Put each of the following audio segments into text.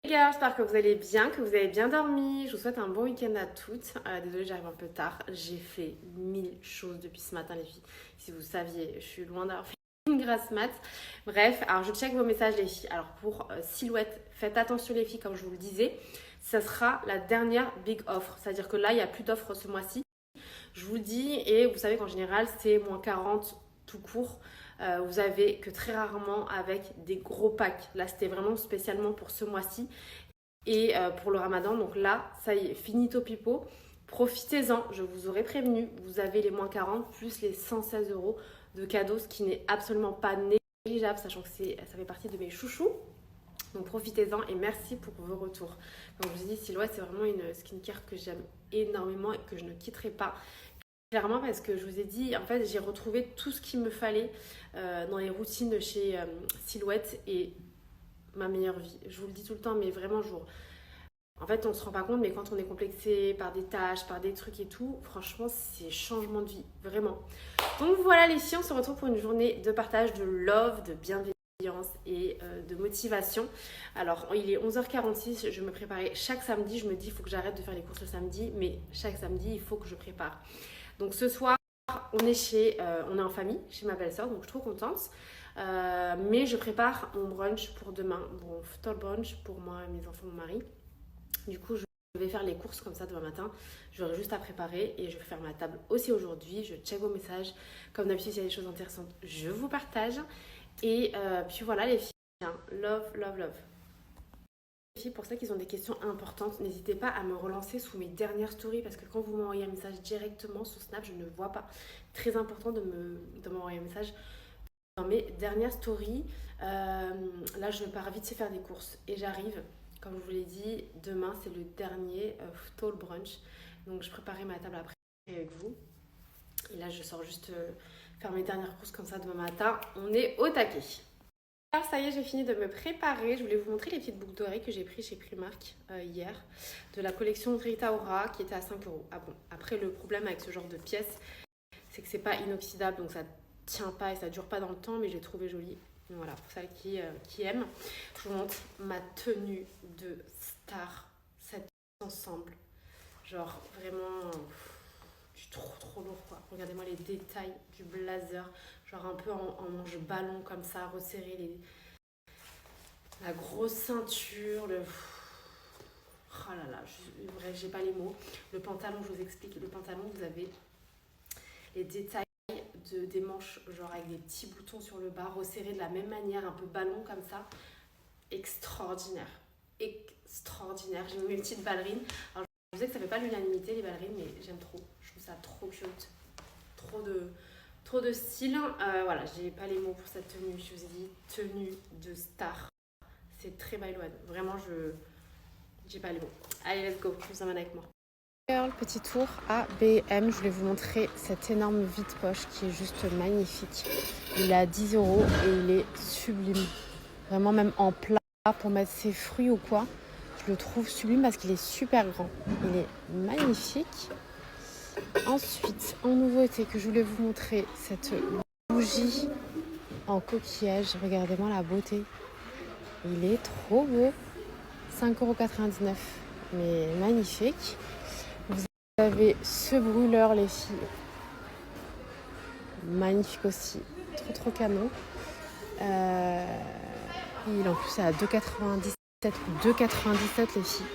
Les gars, j'espère que vous allez bien, que vous avez bien dormi. Je vous souhaite un bon week-end à toutes. Désolée, j'arrive un peu tard. J'ai fait 1000 choses depuis ce matin, les filles. Si vous saviez, je suis loin d'avoir fait une grasse mat. Bref, alors je check vos messages, les filles. Alors pour Silhouette, faites attention, les filles, comme je vous le disais. Ça sera la dernière big offre. C'est-à-dire que là, il n'y a plus d'offres ce mois-ci. Je vous le dis, et vous savez qu'en général, c'est moins 40 tout court. Vous avez que très rarement avec des gros packs. Là, c'était vraiment spécialement pour ce mois-ci et pour le ramadan. Donc là, ça y est, finito pipo. Profitez-en, je vous aurais prévenu. Vous avez les moins 40 plus les 116 € de cadeaux, ce qui n'est absolument pas négligeable, sachant que ça fait partie de mes chouchous. Donc profitez-en et merci pour vos retours. Comme je vous ai dit, Silhouette, c'est vraiment une skincare que j'aime énormément et que je ne quitterai pas. Clairement parce que je vous ai dit, en fait, j'ai retrouvé tout ce qu'il me fallait dans les routines de chez Silhouette et ma meilleure vie. Je vous le dis tout le temps, mais vraiment, en fait, on ne se rend pas compte, mais quand on est complexé par des tâches, par des trucs et tout, franchement, c'est changement de vie, vraiment. Donc voilà les filles, on se retrouve pour une journée de partage, de love, de bienveillance et de motivation. Alors, il est 11h46, je me préparais chaque samedi, je me dis, il faut que j'arrête de faire les courses le samedi, mais chaque samedi, il faut que je prépare. Donc ce soir, on est en famille, chez ma belle-sœur, donc je suis trop contente. Mais je prépare mon brunch pour demain. Bon, total brunch pour moi, mes enfants, mon mari. Du coup, je vais faire les courses comme ça demain matin. J'aurai juste à préparer et je vais faire ma table aussi aujourd'hui. Je check vos messages. Comme d'habitude, s'il y a des choses intéressantes, je vous partage. Et puis voilà les filles, love, love, love. Pour ça qu'ils ont des questions importantes, n'hésitez pas à me relancer sous mes dernières stories parce que quand vous m'envoyez un message directement sur Snap, je ne vois pas. Très important de m'envoyer un message dans mes dernières stories. Là, je pars vite faire des courses et j'arrive. Comme je vous l'ai dit, demain c'est le dernier tall brunch. Donc je préparais ma table après avec vous. Et là, je sors juste faire mes dernières courses comme ça demain matin. On est au taquet. Alors ça y est, j'ai fini de me préparer. Je voulais vous montrer les petites boucles d'oreilles que j'ai prises chez Primark hier. De la collection Rita Ora qui était à 5 €. Ah bon, après le problème avec ce genre de pièces, c'est que c'est pas inoxydable. Donc ça tient pas et ça dure pas dans le temps. Mais j'ai trouvé joli. Voilà, pour celles qui aiment. Je vous montre ma tenue de star. Cet ensemble. Genre vraiment du trop lourd quoi. Regardez-moi les détails du blazer. Genre un peu en manche ballon comme ça, resserrer la grosse ceinture, oh là là, bref, j'ai pas les mots. Le pantalon, je vous explique. Le pantalon, vous avez les détails des manches, genre avec des petits boutons sur le bas, resserrés de la même manière, un peu ballon comme ça. Extraordinaire. Extraordinaire. J'ai mis mes petites ballerines. Alors, je sais que ça fait pas l'unanimité, les ballerines, mais j'aime trop. Je trouve ça trop cute. Trop de style. Voilà, j'ai pas les mots pour cette tenue. Je vous ai dit tenue de star. C'est très Baïloane. Vraiment, j'ai pas les mots. Allez, let's go. Je vous emmène avec moi. Girl, petit tour à B&M. Je voulais vous montrer cet énorme vide-poche qui est juste magnifique. Il est à 10 € et il est sublime. Vraiment, même en plat pour mettre ses fruits ou quoi. Je le trouve sublime parce qu'il est super grand. Il est magnifique. Ensuite, en nouveauté que je voulais vous montrer, cette bougie en coquillage. Regardez-moi la beauté. Il est trop beau. 5,99 €. Mais magnifique. Vous avez ce brûleur, les filles. Magnifique aussi. Trop canon. Il en plus est à 2,97 € les filles.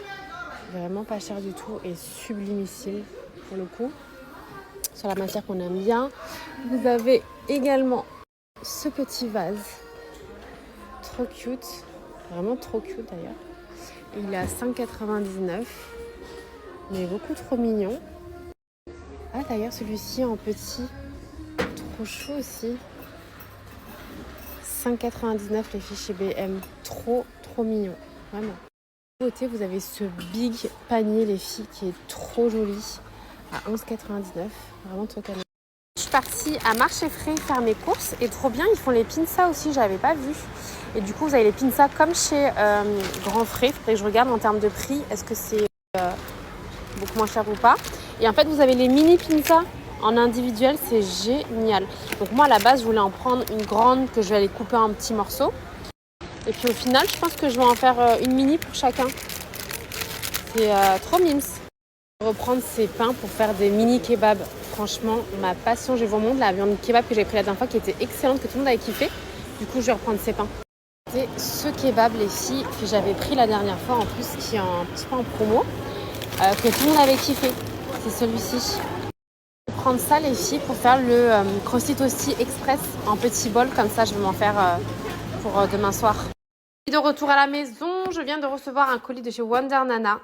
Vraiment pas cher du tout et sublimissime pour le coup. Sur la matière qu'on aime bien. Vous avez également ce petit vase. Trop cute. Vraiment trop cute d'ailleurs. Il est à 5,99 €. Mais beaucoup trop mignon. Ah d'ailleurs celui-ci en petit. Trop chaud aussi. 5,99 € les filles chez B&M. Trop mignon. Vraiment. Côté, vous avez ce big panier les filles qui est trop joli à 11,99 €. Vraiment trop canon. Je suis partie à Marché Frais faire mes courses et trop bien, ils font les pinzas aussi, j'avais pas vu. Et du coup, vous avez les pinzas comme chez Grand Frais. Il faudrait que je regarde en termes de prix, est-ce que c'est beaucoup moins cher ou pas. Et en fait, vous avez les mini pinzas en individuel, c'est génial. Donc moi, à la base, je voulais en prendre une grande que je vais aller couper en petits morceaux. Et puis au final, je pense que je vais en faire une mini pour chacun. C'est trop mimes. Reprendre ces pains pour faire des mini kebabs. Franchement, ma passion. Je vais vous montrer la viande kebab que j'ai pris la dernière fois qui était excellente, que tout le monde avait kiffé. Du coup, je vais reprendre ces pains. C'est ce kebab, les filles, que j'avais pris la dernière fois en plus, qui est un petit peu en promo, que tout le monde avait kiffé. C'est celui-ci. Je vais prendre ça, les filles, pour faire le Crusty Toasty Express en petit bol. Comme ça, je vais m'en faire pour demain soir. De retour à la maison, je viens de recevoir un colis de chez Wonder Nana.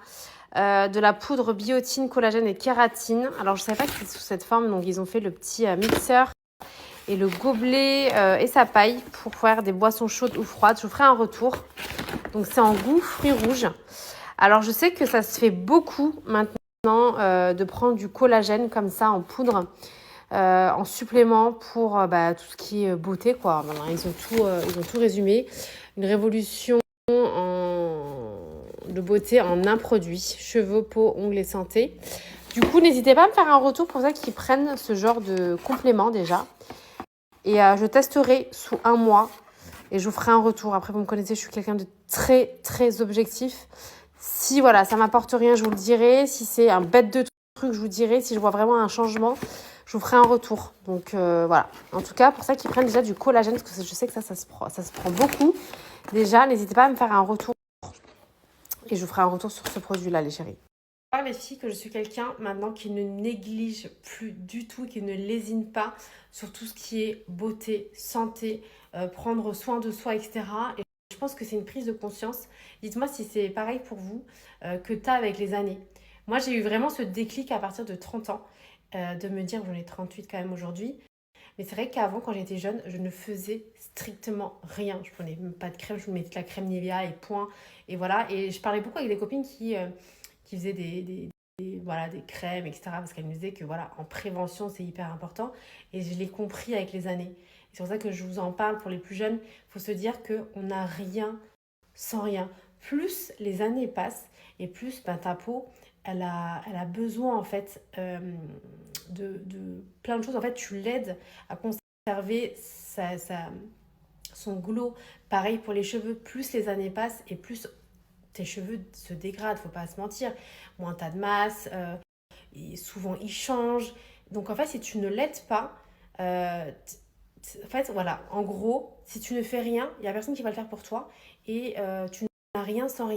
De la poudre biotine, collagène et kératine. Alors je ne savais pas que c'était sous cette forme, donc ils ont fait le petit mixeur et le gobelet et sa paille pour faire des boissons chaudes ou froides. Je vous ferai un retour. Donc c'est en goût fruits rouges. Alors je sais que ça se fait beaucoup maintenant de prendre du collagène comme ça en poudre en supplément pour tout ce qui est beauté, quoi. Maintenant, ils ont tout résumé. Une révolution de beauté en un produit, cheveux, peau, ongles et santé. Du coup, n'hésitez pas à me faire un retour pour ça qui prennent ce genre de complément déjà. Et je testerai sous 1 mois et je vous ferai un retour. Après, vous me connaissez, je suis quelqu'un de très, très objectif. Si voilà, ça m'apporte rien, je vous le dirai. Si c'est un bête de truc, je vous dirai. Si je vois vraiment un changement, je vous ferai un retour. Donc voilà. En tout cas, pour ça qu'ils prennent déjà du collagène, parce que je sais que ça se prend beaucoup. Déjà, n'hésitez pas à me faire un retour. Et je vous ferai un retour sur ce produit-là, les chéris. Les filles, que je suis quelqu'un maintenant qui ne néglige plus du tout, qui ne lésine pas sur tout ce qui est beauté, santé, prendre soin de soi, etc. Et je pense que c'est une prise de conscience. Dites-moi si c'est pareil pour vous que tu as avec les années. Moi, j'ai eu vraiment ce déclic à partir de 30 ans de me dire, j'en ai 38 quand même aujourd'hui. Mais c'est vrai qu'avant, quand j'étais jeune, je ne faisais strictement rien. Je prenais même pas de crème, je mettais de la crème Nivea et point. Et voilà. Et je parlais beaucoup avec des copines qui faisaient des crèmes, etc. Parce qu'elles me disaient que voilà, en prévention, c'est hyper important. Et je l'ai compris avec les années. Et c'est pour ça que je vous en parle pour les plus jeunes. Il faut se dire qu'on n'a rien sans rien. Plus les années passent et plus ta peau, elle a besoin en fait de plein de choses. En fait, tu l'aides à conserver son glow. Pareil pour les cheveux, plus les années passent et plus tes cheveux se dégradent, faut pas se mentir. Moins t'as de masse, et souvent ils changent. Donc en fait, si tu ne l'aides pas, en fait, voilà, en gros, si tu ne fais rien, il n'y a personne qui va le faire pour toi et tu n'as rien, sans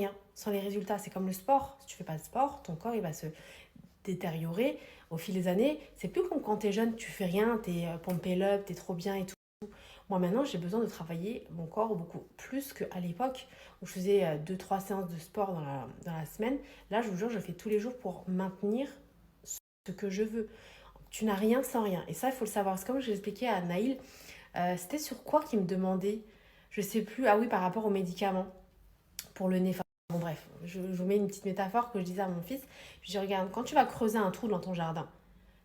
les résultats. C'est comme le sport. Si tu fais pas de sport, ton corps il va se détériorer au fil des années. C'est plus comme quand tu es jeune, tu fais rien, tu es pompé up, tu es trop bien et tout. Moi maintenant, j'ai besoin de travailler mon corps beaucoup plus qu'à l'époque où je faisais 2-3 séances de sport dans la semaine. Là, je vous jure, je fais tous les jours pour maintenir ce que je veux. Tu n'as rien sans rien. Et ça, il faut le savoir. C'est comme je l'expliquais à Naïl. C'était sur quoi qu'il me demandait? Je sais plus. Ah oui, par rapport aux médicaments pour le nez. Enfin, bon, bref, je vous mets une petite métaphore que je disais à mon fils. Je dis, regarde, quand tu vas creuser un trou dans ton jardin,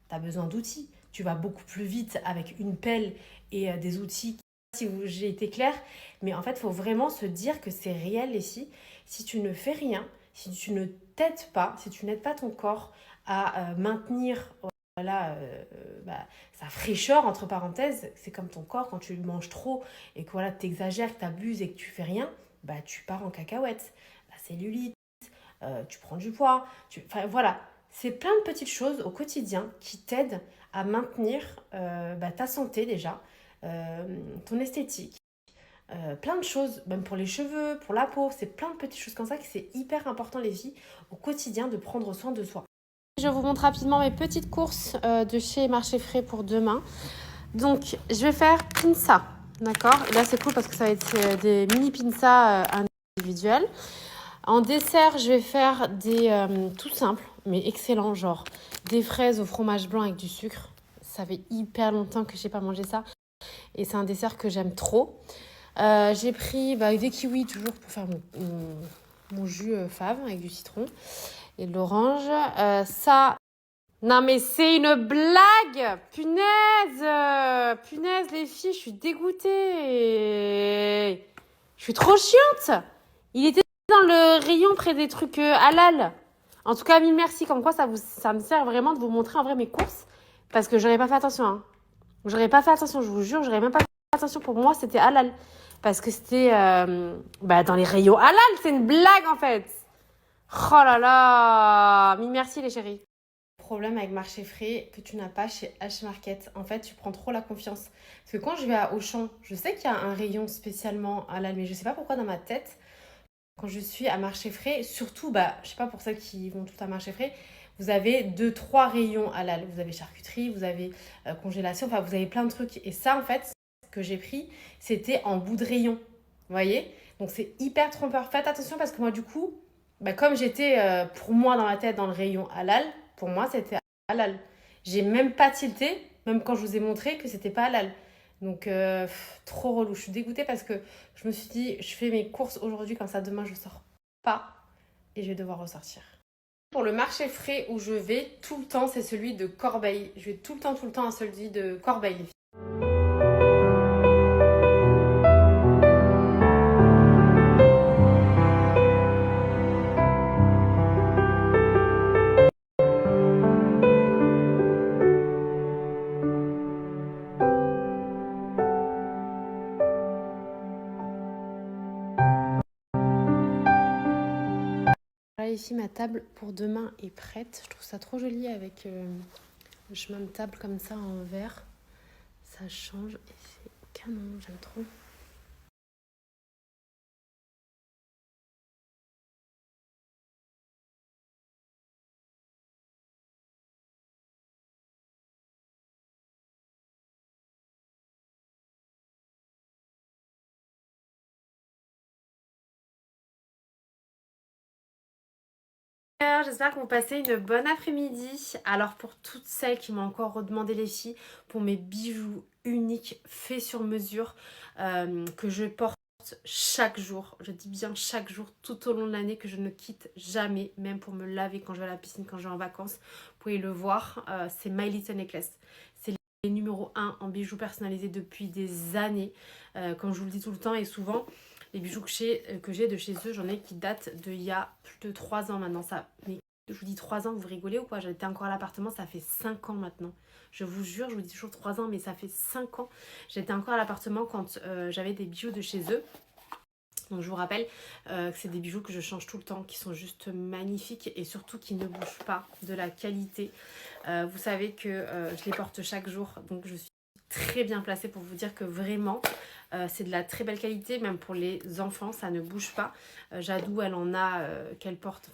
tu as besoin d'outils. Tu vas beaucoup plus vite avec une pelle et des outils. Si j'ai été claire, mais en fait, il faut vraiment se dire que c'est réel ici. Si tu ne fais rien, si tu ne t'aides pas, si tu n'aides pas ton corps à maintenir sa fraîcheur, entre parenthèses, c'est comme ton corps quand tu manges trop et que voilà, tu exagères, que tu abuses et que tu fais rien, tu pars en cacahuète. La cellulite, tu prends du poids, enfin voilà. C'est plein de petites choses au quotidien qui t'aident à maintenir ta santé déjà, ton esthétique, plein de choses, même pour les cheveux, pour la peau, c'est plein de petites choses comme ça que c'est hyper important les filles au quotidien de prendre soin de soi. Je vous montre rapidement mes petites courses de chez Marché Frais pour demain. Donc je vais faire pinza, d'accord? Et là c'est cool parce que ça va être des mini pinzas individuels. En dessert, je vais faire des tout simples, mais excellents, genre des fraises au fromage blanc avec du sucre. Ça fait hyper longtemps que je n'ai pas mangé ça. Et c'est un dessert que j'aime trop. J'ai pris des kiwis toujours pour faire mon jus fave avec du citron et de l'orange. Ça, non mais c'est une blague! Punaise! Punaise les filles, je suis dégoûtée. Je suis trop chiante. Il était dans le rayon près des trucs halal. En tout cas, mille merci. Comme quoi, ça me sert vraiment de vous montrer en vrai mes courses. Parce que j'aurais pas fait attention. J'aurais pas fait attention, je vous jure. J'aurais même pas fait attention. Pour moi, c'était halal. parce que c'était dans les rayons halal. C'est une blague en fait. Oh là là. Mille merci les chéris. Problème avec marché frais que tu n'as pas chez H-Market. En fait, tu prends trop la confiance. Parce que quand je vais à Auchan, je sais qu'il y a un rayon spécialement halal, mais je sais pas pourquoi dans ma tête, quand je suis à marché frais, surtout, je sais pas pour celles qui vont tout à marché frais, vous avez 2-3 rayons halal. Vous avez charcuterie, vous avez congélation, enfin vous avez plein de trucs. Et ça, en fait, ce que j'ai pris, c'était en bout de rayon. Vous voyez? Donc c'est hyper trompeur. Faites attention parce que moi, du coup, comme j'étais pour moi dans ma tête dans le rayon halal, pour moi c'était halal. J'ai même pas tilté, même quand je vous ai montré que c'était pas halal. Donc trop relou. Je suis dégoûtée parce que je me suis dit, je fais mes courses aujourd'hui, comme ça demain je sors pas et je vais devoir ressortir. Pour le marché frais où je vais tout le temps, c'est celui de Corbeil. Je vais tout le temps à celui de Corbeil. Voilà, ici ma table pour demain est prête. Je trouve ça trop joli avec le chemin de table comme ça en verre. Ça change et c'est canon, j'aime trop. J'espère que vous passez une bonne après-midi. Alors pour toutes celles qui m'ont encore redemandé les filles, pour mes bijoux uniques faits sur mesure que je porte chaque jour, je dis bien chaque jour tout au long de l'année, que je ne quitte jamais, même pour me laver quand je vais à la piscine, quand je vais en vacances, vous pouvez le voir, c'est My Little Necklace. C'est les numéro 1 en bijoux personnalisés depuis des années, comme je vous le dis tout le temps et souvent. Les bijoux que j'ai de chez eux, j'en ai qui datent d'il y a plus de 3 ans maintenant. Mais je vous dis 3 ans, vous rigolez ou quoi? J'étais encore à l'appartement, ça fait 5 ans maintenant. Je vous jure, je vous dis toujours 3 ans, mais ça fait 5 ans. J'étais encore à l'appartement quand j'avais des bijoux de chez eux. Donc je vous rappelle que c'est des bijoux que je change tout le temps, qui sont juste magnifiques et surtout qui ne bougent pas, de la qualité. Vous savez que je les porte chaque jour, donc je suis très bien placée pour vous dire que vraiment c'est de la très belle qualité, même pour les enfants, ça ne bouge pas. Jadou, elle en a qu'elle porte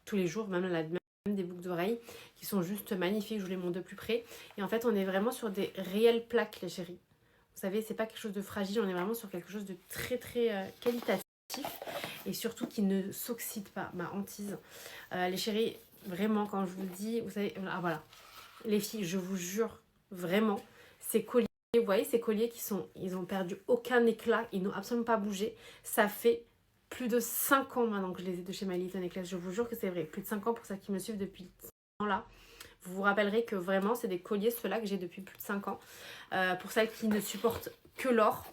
tous les jours, même elle a même des boucles d'oreilles qui sont juste magnifiques, je vous les montre de plus près. Et en fait, on est vraiment sur des réelles plaques, les chéris. Vous savez, c'est pas quelque chose de fragile, on est vraiment sur quelque chose de très très qualitatif et surtout qui ne s'oxyde pas, ma hantise. Les chéris, vraiment, quand je vous le dis, vous savez, voilà. Les filles, je vous jure, vraiment, ces colliers, vous voyez, ces colliers ils ont perdu aucun éclat, ils n'ont absolument pas bougé. Ça fait plus de 5 ans maintenant que je les ai de chez My Little Necklace. Je vous jure que c'est vrai. Plus de 5 ans pour celles qui me suivent depuis ce temps-là. Vous vous rappellerez que vraiment, c'est des colliers, ceux-là, que j'ai depuis plus de 5 ans. Pour celles qui ne supportent que l'or,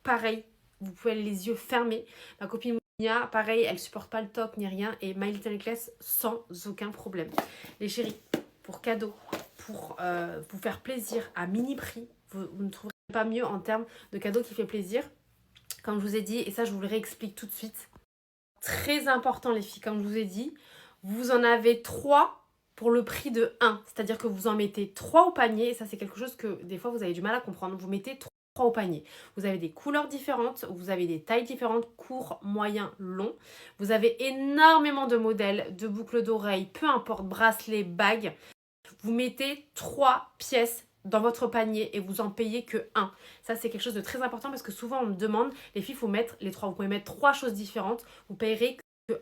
pareil, vous pouvez aller les yeux fermés. Ma copine Mounia, pareil, elle supporte pas le top ni rien. Et My Little Necklace, sans aucun problème. Les chéris, pour cadeau, pour vous faire plaisir à mini prix, vous ne trouverez pas mieux en termes de cadeau qui fait plaisir. Comme je vous ai dit, et ça je vous le réexplique tout de suite, très important les filles, comme je vous ai dit, vous en avez 3 pour le prix de 1. C'est-à-dire que vous en mettez 3 au panier, et ça c'est quelque chose que des fois vous avez du mal à comprendre. Vous mettez 3 au panier. Vous avez des couleurs différentes, vous avez des tailles différentes, court, moyen, long. Vous avez énormément de modèles, de boucles d'oreilles, peu importe, bracelets, bagues. Vous mettez 3 pièces dans votre panier et vous en payez que 1. Ça, c'est quelque chose de très important parce que souvent, on me demande, les filles, il faut mettre les 3. Vous pouvez mettre 3 choses différentes. Vous payerez que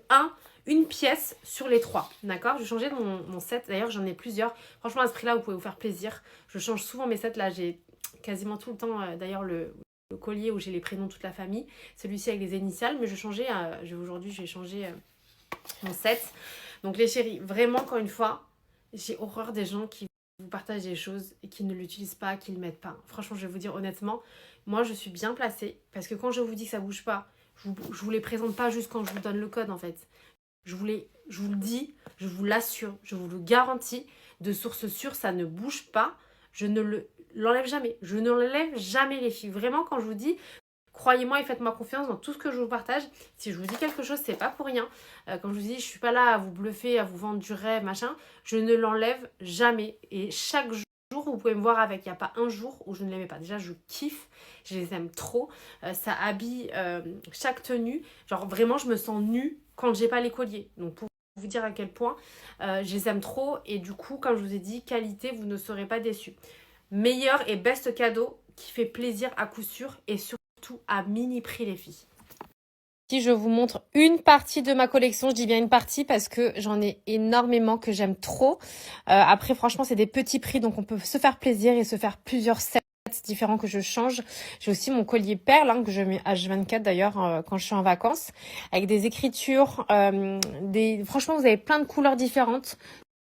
une pièce sur les 3. D'accord? Je vais changer mon set. D'ailleurs, j'en ai plusieurs. Franchement, à ce prix-là, vous pouvez vous faire plaisir. Je change souvent mes sets. Là, j'ai quasiment tout le temps, d'ailleurs, le collier où j'ai les prénoms de toute la famille. Celui-ci avec les initiales. Mais aujourd'hui, je vais changer mon set. Donc, les chéris, vraiment, encore une fois, j'ai horreur des gens qui vous partagent des choses et qui ne l'utilisent pas, qui ne le mettent pas. Franchement, je vais vous dire honnêtement, moi je suis bien placée parce que quand je vous dis que ça bouge pas, je vous les présente pas juste quand je vous donne le code en fait. Je vous le dis, je vous l'assure, je vous le garantis, de source sûre, ça ne bouge pas. Je ne l'enlève jamais. Je ne l'enlève jamais les filles. Vraiment, quand je vous dis Croyez-moi et faites-moi confiance dans tout ce que je vous partage. Si je vous dis quelque chose, c'est pas pour rien. Comme je vous dis, je suis pas là à vous bluffer, à vous vendre du rêve, machin. Je ne l'enlève jamais. Et chaque jour, vous pouvez me voir avec. Il n'y a pas un jour où je ne l'aimais pas. Déjà, je kiffe. Je les aime trop. Ça habille chaque tenue. Genre, vraiment, je me sens nue quand j'ai pas les colliers. Donc, pour vous dire à quel point je les aime trop. Et du coup, comme je vous ai dit, qualité, vous ne serez pas déçus. Meilleur et best cadeau qui fait plaisir à coup sûr et surtout à mini prix les filles. Si je vous montre une partie de ma collection, je dis bien une partie parce que j'en ai énormément que j'aime trop. Après franchement c'est des petits prix donc on peut se faire plaisir et se faire plusieurs sets différents que je change. J'ai aussi mon collier perle que je mets H24 d'ailleurs quand je suis en vacances avec des écritures, franchement vous avez plein de couleurs différentes.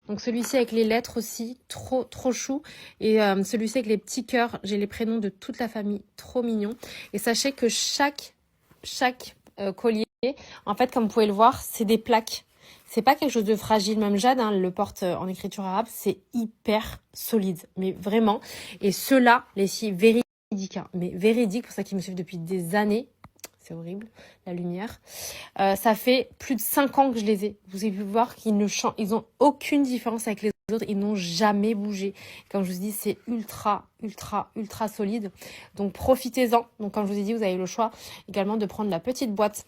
Donc celui-ci avec les lettres aussi, trop chou. Et celui-ci avec les petits cœurs, j'ai les prénoms de toute la famille, trop mignon. Et sachez que chaque collier, en fait, comme vous pouvez le voir, c'est des plaques. C'est pas quelque chose de fragile, même Jade le porte en écriture arabe, c'est hyper solide, mais vraiment. Et ceux-là, les filles, véridiques, mais véridiques, pour ça qu'ils me suivent depuis des années. C'est horrible, la lumière. Ça fait plus de 5 ans que je les ai. Vous avez pu voir qu'ils ne changent, ils ont aucune différence avec les autres. Ils n'ont jamais bougé. Comme je vous dis, c'est ultra solide. Donc profitez-en. Donc comme je vous ai dit, vous avez le choix également de prendre la petite boîte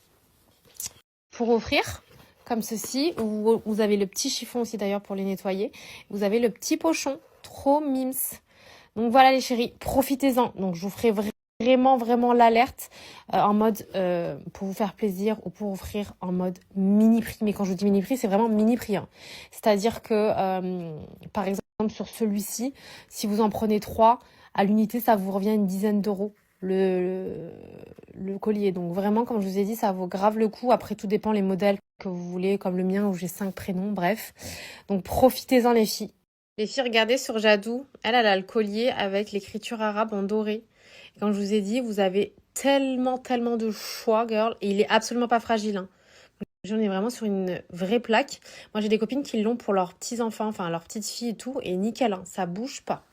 pour offrir, comme ceci. Où vous avez le petit chiffon aussi d'ailleurs pour les nettoyer. Vous avez le petit pochon, trop mims. Donc voilà les chéris, profitez-en. Donc je vous ferai vraiment l'alerte en mode pour vous faire plaisir ou pour offrir en mode mini prix. Mais quand je vous dis mini prix, c'est vraiment mini prix. C'est-à-dire que par exemple sur celui-ci, si vous en prenez 3 à l'unité, ça vous revient une dizaine d'euros le collier. Donc vraiment, comme je vous ai dit, ça vaut grave le coup. Après, tout dépend les modèles que vous voulez, comme le mien où j'ai 5 prénoms, bref. Donc profitez-en les filles. Les filles, regardez sur Jadou, elle a le collier avec l'écriture arabe en doré. Et comme je vous ai dit, vous avez tellement de choix, girl. Et il est absolument pas fragile. J'en ai vraiment sur une vraie plaque. Moi, j'ai des copines qui l'ont pour leurs petits-enfants, enfin leurs petites filles et tout. Et nickel, ça bouge pas.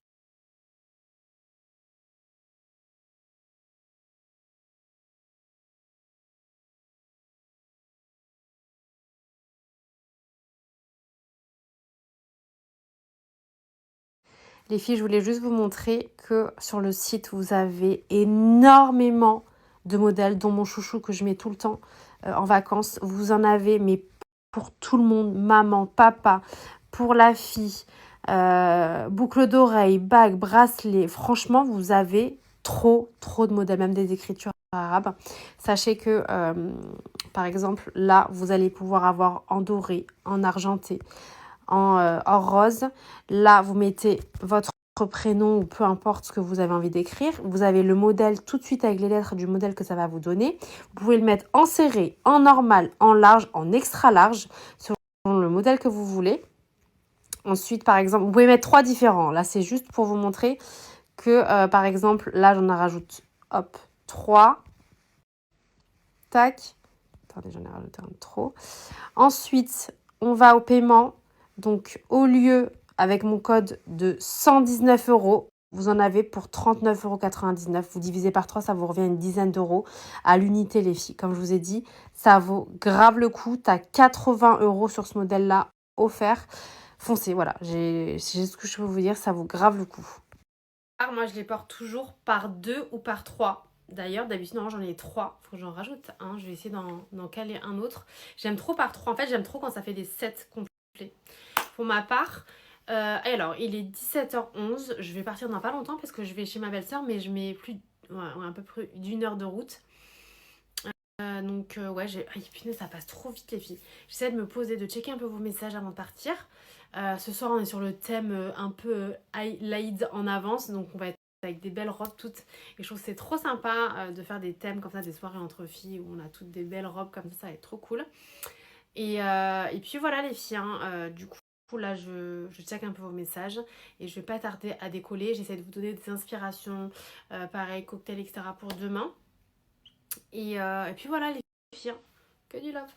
Les filles, je voulais juste vous montrer que sur le site, vous avez énormément de modèles, dont mon chouchou que je mets tout le temps en vacances. Vous en avez, mais pour tout le monde, maman, papa, pour la fille, boucle d'oreille, bague, bracelet. Franchement, vous avez trop de modèles, même des écritures arabes. Sachez que, par exemple, là, vous allez pouvoir avoir en doré, en argenté, en rose. Là, vous mettez votre prénom ou peu importe ce que vous avez envie d'écrire. Vous avez le modèle tout de suite avec les lettres du modèle que ça va vous donner. Vous pouvez le mettre en serré, en normal, en large, en extra large, selon le modèle que vous voulez. Ensuite, par exemple, vous pouvez mettre 3 différents. Là, c'est juste pour vous montrer que, par exemple, là, j'en rajoute, hop, 3. Tac. Attendez, j'en ai rajouté un de trop. Ensuite, on va au paiement. Donc, au lieu, avec mon code de 119 €, vous en avez pour 39,99 €. Vous divisez par 3, ça vous revient une dizaine d'euros à l'unité, les filles. Comme je vous ai dit, ça vaut grave le coup. Tu as 80 € sur ce modèle-là offert. Foncez, voilà. C'est ce que je peux vous dire, ça vaut grave le coup. Moi, je les porte toujours par 2 ou par 3. D'ailleurs, d'habitude, non, j'en ai 3. Faut que j'en rajoute un. Je vais essayer d'en caler un autre. J'aime trop par 3. En fait, j'aime trop quand ça fait des sets complets. Pour ma part, alors, il est 17h11. Je vais partir dans pas longtemps parce que je vais chez ma belle-sœur, mais je mets un peu plus d'une heure de route. Donc, ouais, punaise, ça passe trop vite, les filles. J'essaie de me poser, de checker un peu vos messages avant de partir. Ce soir, on est sur le thème un peu l'Aïd en avance. Donc, on va être avec des belles robes toutes. Et je trouve que c'est trop sympa de faire des thèmes comme ça, des soirées entre filles où on a toutes des belles robes comme ça va être trop cool. Et puis voilà, les filles, du coup. Là, je check un peu vos messages et je vais pas tarder à décoller. J'essaie de vous donner des inspirations, pareil, cocktail, etc. pour demain. Et puis voilà, les filles, que du love.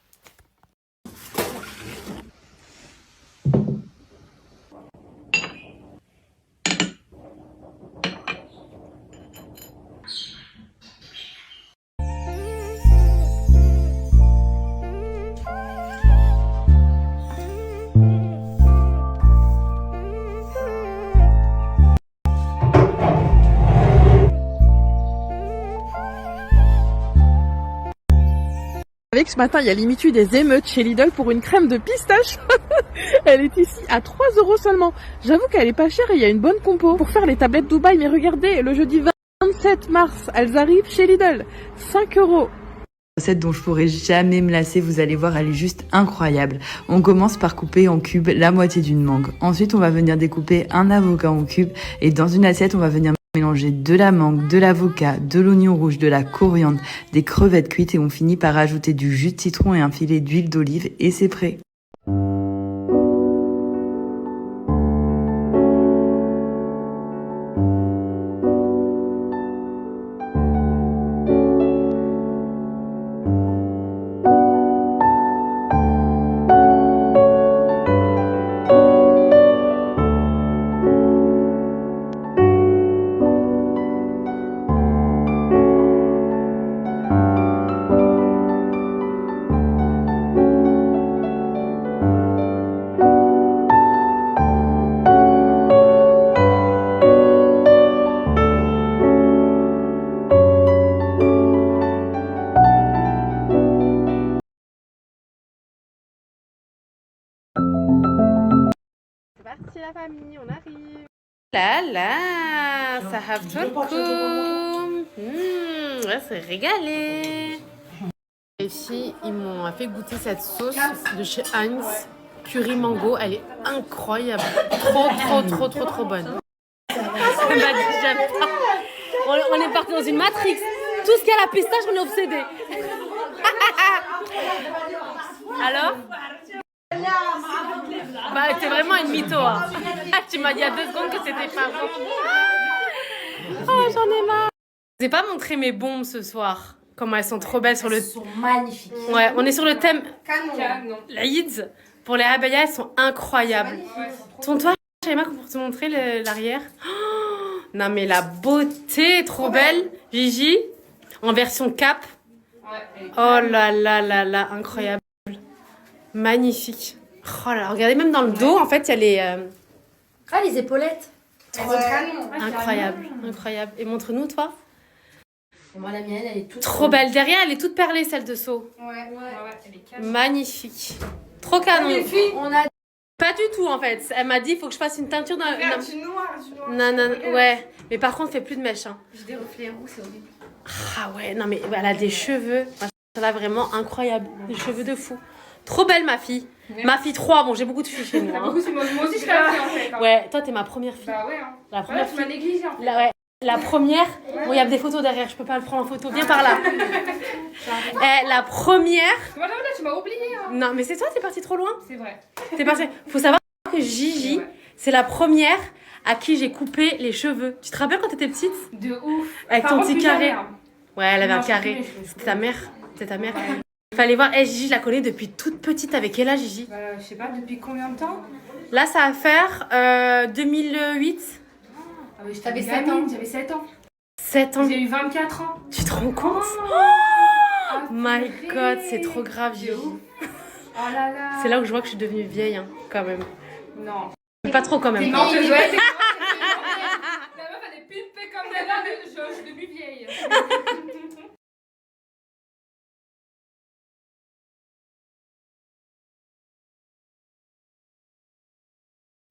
savez que ce matin, il y a limite eu des émeutes chez Lidl pour une crème de pistache. Elle est ici à 3 € seulement. J'avoue qu'elle est pas chère et il y a une bonne compo. Pour faire les tablettes Dubaï, mais regardez, le jeudi 27 mars, elles arrivent chez Lidl. 5 €. Recette dont je pourrais jamais me lasser, vous allez voir, elle est juste incroyable. On commence par couper en cubes la moitié d'une mangue. Ensuite, on va venir découper un avocat en cubes et dans une assiette, on va venir mélanger de la mangue, de l'avocat, de l'oignon rouge, de la coriandre, des crevettes cuites et on finit par ajouter du jus de citron et un filet d'huile d'olive et c'est prêt. C'est parti la famille, on arrive. Là là, ça have tout. Ouais, c'est régalé. Les filles, ils m'ont fait goûter cette sauce de chez Heinz, curry mango. Elle est incroyable. Trop bonne. J'aime pas. On est parti dans une matrix. Tout ce qui a la pistache, on est obsédé. Alors? Bah, t'es vraiment une mytho. Hein. Tu m'as dit il y a 2 secondes que c'était pas bon. Oh, j'en ai marre. Je vous ai pas montré mes bombes ce soir. Comment elles sont trop belles sur le. Elles sont magnifiques. Ouais, on est sur le thème. Canon. La Yids. Pour les abayas, elles sont incroyables. Tourne-toi, Shaima, pour te montrer l'arrière. Oh, non, mais la beauté, trop belle. Gigi, en version cap. Oh là là, incroyable. Magnifique. Oh là, regardez, même dans le dos, en fait, il y a les. Ah, les épaulettes. Trop incroyable. Et montre-nous, toi. Et moi, la mienne, elle est toute. Trop belle. Derrière, elle est toute perlée, celle de Sceaux. Ouais, elle est canon. Magnifique. Trop canon. On a. Pas du tout, en fait. Elle m'a dit, il faut que je fasse une teinture d'un. Non, ouais. Mais par contre, fais plus de mèches. Hein. J'ai des reflets roux, c'est horrible. Ah ouais, non, mais elle a des cheveux. Elle a vraiment incroyable. Des cheveux de fou. Trop belle, ma fille. Merci. Ma fille 3, bon, j'ai beaucoup de filles chez moi. Hein. Moi aussi, je l'ai fait en fait. Hein. Ouais, toi, t'es ma première fille. Bah ouais. Hein. La première tu m'as négligée en fait. Ouais. La première, bon, il y a des photos derrière, je peux pas le prendre en photo. Viens par là. La première. Moi, tu m'as oublié. Hein. Non, mais c'est toi, t'es partie trop loin. C'est vrai. T'es partie. Faut savoir que Gigi, c'est la première à qui j'ai coupé les cheveux. Tu te rappelles quand t'étais petite? De ouf. Avec ton petit carré. Hein. Ouais, elle avait un carré. C'était ta mère. C'est ta mère. Fallait voir. Gigi, je la connais depuis toute petite. Avec quel âge, Gigi? Je sais pas, depuis combien de temps? Là, ça va faire 2008. Ah oui, j'avais 7 ans. J'avais 7 ans. 7 ans. J'ai eu 24 ans. Tu te rends compte? My God, c'est trop grave, Gigi. Oh là là. C'est là où je vois que je suis devenue vieille, hein, quand même. Non. Pas trop, quand même. T'es morte, ouais. La meuf, elle est pimpée comme elle là, mais je suis devenue vieille.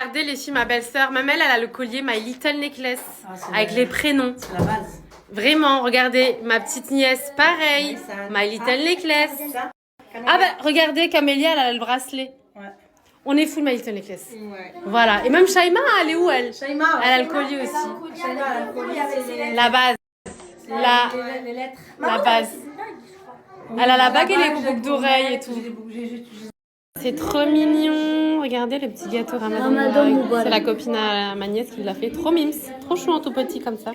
Regardez les filles, ma belle-sœur, même elle a le collier My Little Necklace avec les prénoms. C'est la base. Vraiment, regardez, ma petite nièce, pareil, My Little Necklace. Ah bah, regardez, Camélia, elle a le bracelet. Ouais. On est full My Little Necklace. Ouais. Voilà, et même Shaima, elle est où elle? Shaima, elle a le collier aussi. Shaima, elle a le collier avec ses lettres. La base. Les lettres. La base. Elle a la bague et les boucles d'oreilles et tout. C'est trop mignon. Regardez le petit gâteau Ramadan. C'est la copine à ma nièce qui l'a fait. Trop mimes. Trop chou, tout petit comme ça.